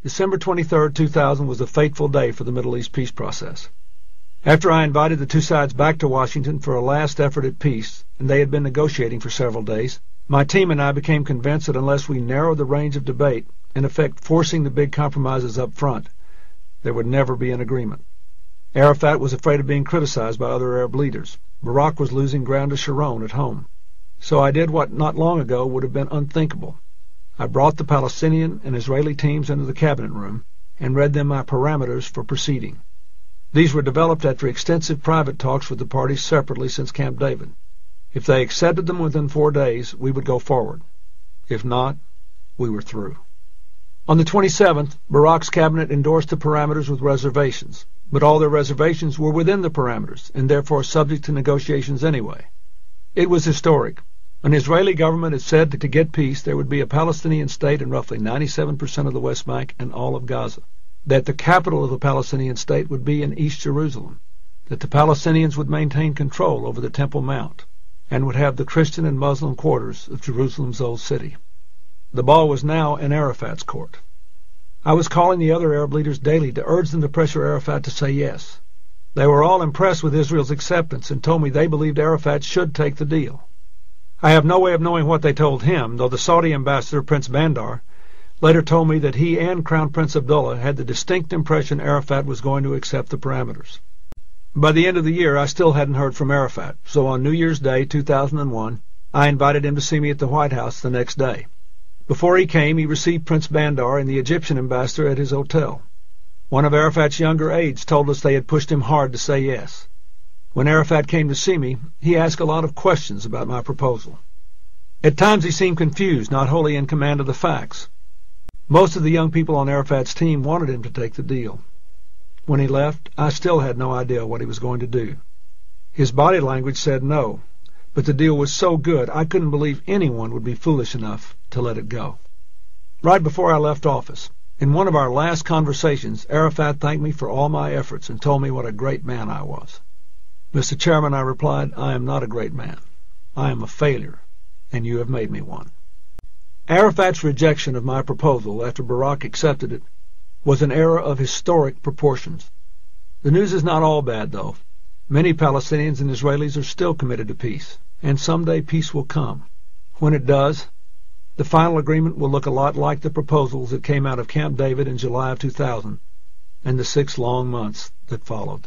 December 23, 2000 was a fateful day for the Middle East peace process. After I invited the two sides back to Washington for a last effort at peace, and they had been negotiating for several days, my team and I became convinced that unless we narrowed the range of debate, in effect forcing the big compromises up front, there would never be an agreement. Arafat was afraid of being criticized by other Arab leaders. Barak was losing ground to Sharon at home. So I did what not long ago would have been unthinkable. I brought the Palestinian and Israeli teams into the cabinet room and read them my parameters for proceeding. These were developed after extensive private talks with the parties separately since Camp David. If they accepted them within 4 days, we would go forward. If not, we were through. On the 27th, Barak's cabinet endorsed the parameters with reservations, but all their reservations were within the parameters and therefore subject to negotiations anyway. It was historic. An Israeli government had said that to get peace there would be a Palestinian state in roughly 97% of the West Bank and all of Gaza, that the capital of the Palestinian state would be in East Jerusalem, that the Palestinians would maintain control over the Temple Mount, and would have the Christian and Muslim quarters of Jerusalem's old city. The ball was now in Arafat's court. I was calling the other Arab leaders daily to urge them to pressure Arafat to say yes. They were all impressed with Israel's acceptance and told me they believed Arafat should take the deal. I have no way of knowing what they told him, though the Saudi ambassador, Prince Bandar, later told me that he and Crown Prince Abdullah had the distinct impression Arafat was going to accept the parameters. By the end of the year, I still hadn't heard from Arafat, so on New Year's Day, 2001, I invited him to see me at the White House the next day. Before he came, he received Prince Bandar and the Egyptian ambassador at his hotel. One of Arafat's younger aides told us they had pushed him hard to say yes. When Arafat came to see me, he asked a lot of questions about my proposal. At times he seemed confused, not wholly in command of the facts. Most of the young people on Arafat's team wanted him to take the deal. When he left, I still had no idea what he was going to do. His body language said no, but the deal was so good I couldn't believe anyone would be foolish enough to let it go. Right before I left office, in one of our last conversations, Arafat thanked me for all my efforts and told me what a great man I was. Mr. Chairman, I replied, I am not a great man. I am a failure, and you have made me one. Arafat's rejection of my proposal after Barak accepted it was an error of historic proportions. The news is not all bad, though. Many Palestinians and Israelis are still committed to peace, and someday peace will come. When it does, the final agreement will look a lot like the proposals that came out of Camp David in July of 2000 and the 6 long months that followed.